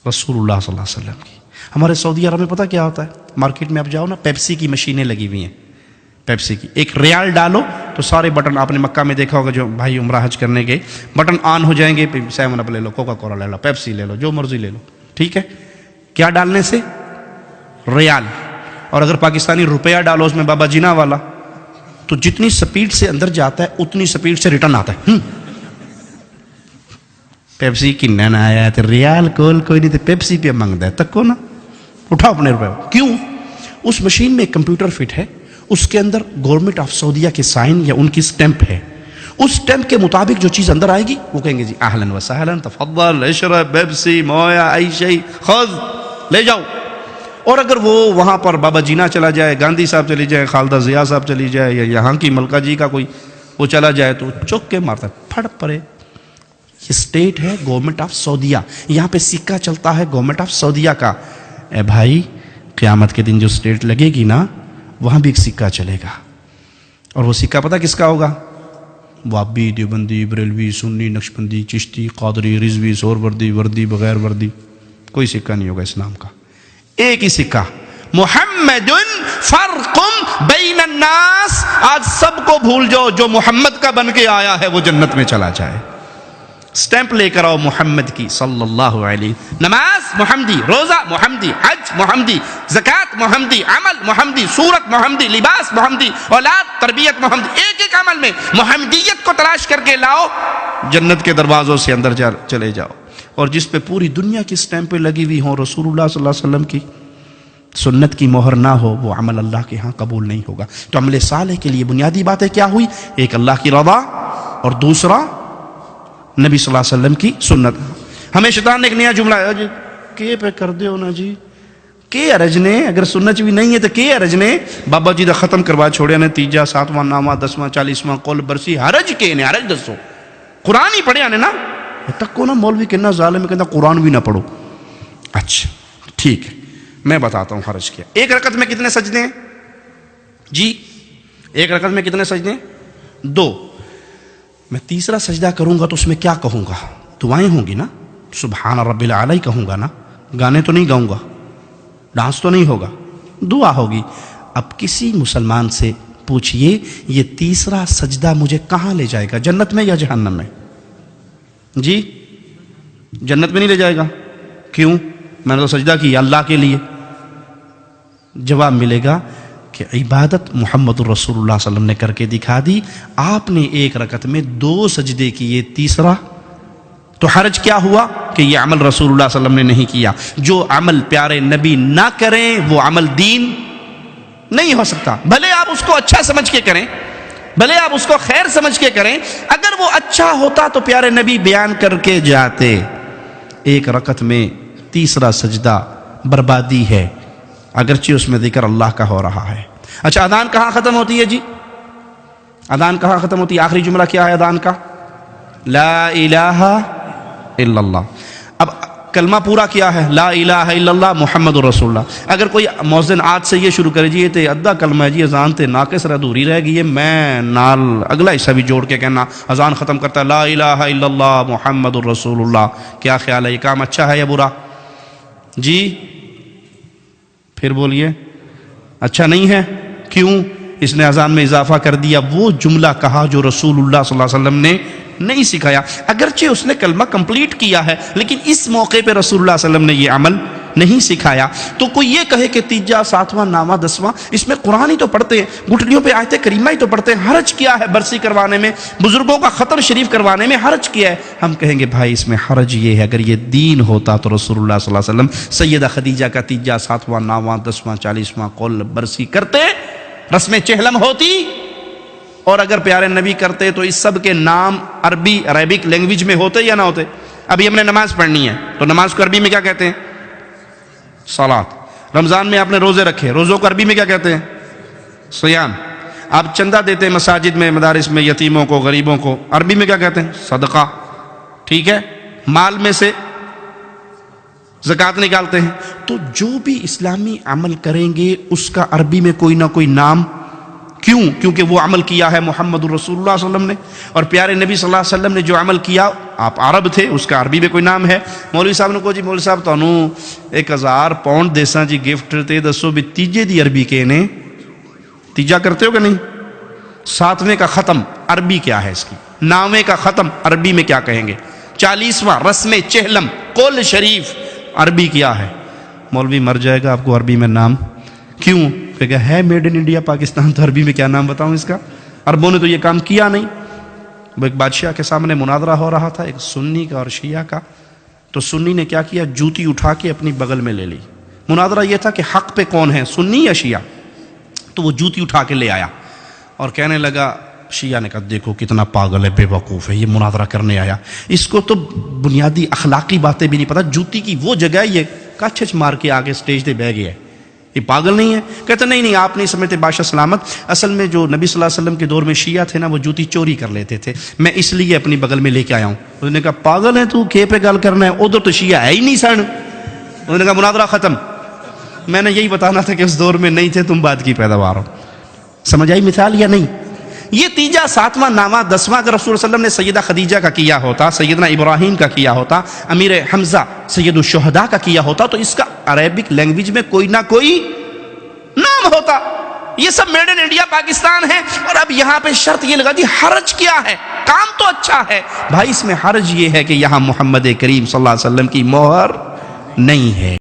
رسول اللہ صلی اللہ علیہ وسلم کی. ہمارے سعودی عرب میں پتہ کیا ہوتا ہے؟ مارکیٹ میں آپ جاؤ نا، پیپسی کی مشینیں لگی ہوئی ہیں. پیپسی کی ایک ریال ڈالو تو سارے بٹن، آپ نے مکہ میں دیکھا ہوگا جو بھائی عمرہ حج کرنے گئے، بٹن آن ہو جائیں گے. 7 اپ لے لو، کوکا کولا لے لو، پیپسی لے لو، جو مرضی لے لو. ٹھیک ہے، کیا ڈالنے سے؟ ریال. اور اگر پاکستانی روپیہ ڈالو اس میں بابا جینا والا، تو جتنی سپیڈ سے اندر جاتا ہے اتنی سپیڈ سے ریٹرن آتا ہے. پیپسی کی نانا آیا ہے تو ریال کول کوئی نہیں تو پیپسی پہ مانگتا ہے، تک کو نا اٹھاؤ اپنے روپے. کیوں؟ اس مشین میں ایک کمپیوٹر فٹ ہے، اس کے اندر گورنمنٹ آف سعودیہ کے سائن یا ان کی سٹیمپ ہے. اس سٹیمپ کے مطابق جو چیز اندر آئے گی وہ کہیں گے جی اہلا وسہلا تفضل اشرب پیپسی مویا ای شیء خذ، لے جاؤ. اور اگر وہ وہاں پر بابا جینا چلا جائے، گاندھی صاحب چلی جائے، خالدہ ضیاء صاحب چلی جائے، یا یہاں کی ملکہ جی کا کوئی وہ چلا جائے تو چوک کے مارتا ہے، پھڑ پڑے. یہ اسٹیٹ ہے گورنمنٹ آف سعودیہ، یہاں پہ سکہ چلتا ہے گورنمنٹ آف سعودیہ کا. اے بھائی قیامت کے دن جو اسٹیٹ لگے گی نا وہاں بھی ایک سکہ چلے گا. اور وہ سکہ پتہ کس کا ہوگا؟ وابی، دیوبندی، بریلوی، سنی، نقشبندی، چشتی، قادری، رضوی، سہروردی، وردی، بغیر وردی، کوئی سکہ نہیں ہوگا اسلام کا. ایک ہی سکہ، محمد فرق بین الناس. آج سب کو بھول جاؤ، جو محمد کا بن کے آیا ہے وہ جنت میں چلا جائے. سٹیمپ لے کر آؤ محمد کی صلی اللہ علیہ. نماز محمدی، روزہ محمدی، حج محمدی، زکوٰۃ محمدی، عمل محمدی، صورت محمدی، لباس محمدی، اولاد تربیت محمدی. ایک ایک عمل میں محمدیت کو تلاش کر کے لاؤ، جنت کے دروازوں سے اندر چلے جاؤ. اور جس پہ پوری دنیا کی سٹیمپیں لگی ہوئی ہوں، رسول اللہ صلی اللہ علیہ وسلم کی سنت کی مہر نہ ہو، وہ عمل اللہ کے ہاں قبول نہیں ہوگا. تو عمل صالح کے لیے بنیادی باتیں کیا ہوئی؟ ایک اللہ کی رضا، اور دوسرا نبی صلی اللہ علیہ وسلم کی سنت. ہمیں شیطان نے ایک نیا جملہ ہے، کے پہ کر دیو نا جی، کے ارج نے، اگر سنت بھی نہیں ہے تو کے ارج نے. بابا جی دا ختم کروا چھوڑیا نے، 3 7واں نامہ 10واں 40واں قول برسی، حرج کے نے، حرج دسو. قرآن ہی پڑھیا نے نا. تک کو نا مولوی کہنا ظالم ہے، کہتا قرآن بھی نہ پڑھو. اچھا ٹھیک ہے، میں بتاتا ہوں حرج کیا. ایک رکعت میں کتنے سجدے ہیں جی؟ ایک رکعت میں کتنے سجدے ہیں؟ 2. میں تیسرا سجدہ کروں گا تو اس میں کیا کہوں گا؟ دعائیں ہوں گی نا، سبحان رب العلی کہوں گا نا، گانے تو نہیں گاؤں گا، ڈانس تو نہیں ہوگا، دعا ہوگی. اب کسی مسلمان سے پوچھئے یہ تیسرا سجدہ مجھے کہاں لے جائے گا، جنت میں یا جہنم میں؟ جی جنت میں نہیں لے جائے گا. کیوں؟ میں نے تو سجدہ کیا اللہ کے لیے. جواب ملے گا کہ عبادت محمد الرسول اللہ صلی اللہ علیہ وسلم نے کر کے دکھا دی. آپ نے ایک رکعت میں 2 سجدے کیے، تیسرا تو حرج کیا ہوا کہ یہ عمل رسول اللہ صلی اللہ علیہ وسلم نے نہیں کیا. جو عمل پیارے نبی نہ کریں وہ عمل دین نہیں ہو سکتا. بھلے آپ اس کو اچھا سمجھ کے کریں، بھلے آپ اس کو خیر سمجھ کے کریں، اگر وہ اچھا ہوتا تو پیارے نبی بیان کر کے جاتے. ایک رکعت میں تیسرا سجدہ بربادی ہے، اگرچہ اس میں ذکر اللہ کا ہو رہا ہے. اچھا اذان کہاں ختم ہوتی ہے جی؟ اذان کہاں ختم ہوتی ہے؟ آخری جملہ کیا ہے اذان کا؟ لا الہ الا اللہ. اب کلمہ پورا کیا ہے؟ لا الہ الا اللہ محمد رسول اللہ. اگر کوئی مؤذن آج سے یہ شروع کرے جی یہ تے ادھا کلمہ ہے جی، اذان تے ناقص رہ ادھوری رہ گئی ہے، میں نال اگلا حصہ بھی جوڑ کے کہنا اذان ختم کرتا ہے لا الہ الا اللہ محمد رسول اللہ. کیا خیال ہے، یہ کام اچھا ہے یا برا جی؟ پھر بولیے اچھا نہیں ہے. کیوں؟ اس نے اذان میں اضافہ کر دیا، وہ جملہ کہا جو رسول اللہ صلی اللہ علیہ وسلم نے نہیں سکھایا. اگرچہ اس نے کلمہ کمپلیٹ کیا ہے لیکن اس موقع پہ رسول اللہ صلی اللہ علیہ وسلم نے یہ عمل نہیں سکھایا. تو کوئی یہ کہے کہ 3 7واں نامہ 10واں اس میں قرآن ہی تو پڑھتے ہیں، گھٹنیوں پہ آیت کریمہ ہی تو پڑھتے ہیں، حرج کیا ہے برسی کروانے میں، بزرگوں کا خطر شریف کروانے میں حرج کیا ہے؟ ہم کہیں گے بھائی اس میں حرج یہ ہے، اگر یہ دین ہوتا تو رسول اللہ صلی اللہ علیہ وسلم سیدہ خدیجہ کا 3 7واں نامہ 10واں 40واں قول برسی کرتے، رسم چہلم ہوتی. اور اگر پیارے نبی کرتے تو اس سب کے نام عربی عربک لینگویج میں ہوتے یا نہ ہوتے؟ ابھی ہم نے نماز پڑھنی ہے تو نماز کو عربی میں کیا کہتے ہیں؟ صلاۃ. رمضان میں آپ نے روزے رکھے، روزوں کو عربی میں کیا کہتے ہیں؟ صیام. آپ چندہ دیتے ہیں مساجد میں مدارس میں یتیموں کو غریبوں کو، عربی میں کیا کہتے ہیں؟ صدقہ. ٹھیک ہے، مال میں سے زکوٰۃ نکالتے ہیں. تو جو بھی اسلامی عمل کریں گے اس کا عربی میں کوئی نہ کوئی نام. کیوں؟ کیونکہ وہ عمل کیا ہے محمد الرسول اللہ صلی اللہ علیہ وسلم نے، اور پیارے نبی صلی اللہ علیہ وسلم نے جو عمل کیا آپ عرب تھے، اس کا عربی میں کوئی نام ہے. مولوی صاحب نے کہا جی مولوی صاحب تانوں 1000 پاؤنڈ دیساں جی گفٹ تے دسو بھی تیجے دی عربی کے نے تیجا کرتے ہو کہ نہیں؟ 7ویں کا ختم عربی کیا ہے اس کی؟ 9ویں کا ختم عربی میں کیا کہیں گے؟ 40واں رسم چہلم قول شریف عربی کیا ہے؟ مولوی مر جائے گا آپ کو عربی میں نام کیوں کہ ہے میڈ ان انڈیا پاکستان، تو عربی میں کیا نام بتاؤں اس کا؟ عربوں نے تو یہ کام کیا نہیں. وہ ایک بادشاہ کے سامنے مناظرہ ہو رہا تھا، ایک سنی کا اور شیعہ کا. تو سنی نے کیا کیا؟ جوتی اٹھا کے اپنی بغل میں لے لی. مناظرہ یہ تھا کہ حق پہ کون ہے، سنی یا شیعہ؟ تو وہ جوتی اٹھا کے لے آیا اور کہنے لگا، شیعہ نے کہا دیکھو کتنا پاگل ہے، بے وقوف ہے، یہ مناظرہ کرنے آیا، اس کو تو بنیادی اخلاقی باتیں بھی نہیں پتہ، جوتی کی وہ جگہ یہ کچھ مار کے آگے سٹیج پہ بہ گیا ہے، یہ پاگل نہیں ہے؟ کہتے نہیں آپ نہیں سمجھتے بادشاہ سلامت، اصل میں جو نبی صلی اللہ علیہ وسلم کے دور میں شیعہ تھے نا وہ جوتی چوری کر لیتے تھے، میں اس لیے اپنی بغل میں لے کے آیا ہوں. انہوں نے کہا پاگل ہے تو کے پہ گل کرنا ہے، ادھر تو شیعہ ہے ہی نہیں سن. انہوں نے کہا مناظرہ ختم. میں نے یہی بتانا تھا کہ اس دور میں نہیں تھے تم، بعد کی پیداوار ہو. سمجھ آئی مثال یا نہیں؟ یہ تیجا 7واں 9واں 10واں اگر رسول اللہ علیہ وسلم نے سیدہ خدیجہ کا کیا ہوتا، سیدنا ابراہیم کا کیا ہوتا، امیر حمزہ سید الشہداء کا کیا ہوتا، تو اس کا عربک لینگویج میں کوئی نہ کوئی نام ہوتا. یہ سب میڈ ان انڈیا پاکستان ہے. اور اب یہاں پہ شرط یہ لگا دی، حرج کیا ہے؟ کام تو اچھا ہے بھائی، اس میں حرج یہ ہے کہ یہاں محمد کریم صلی اللہ علیہ وسلم کی مہر نہیں ہے.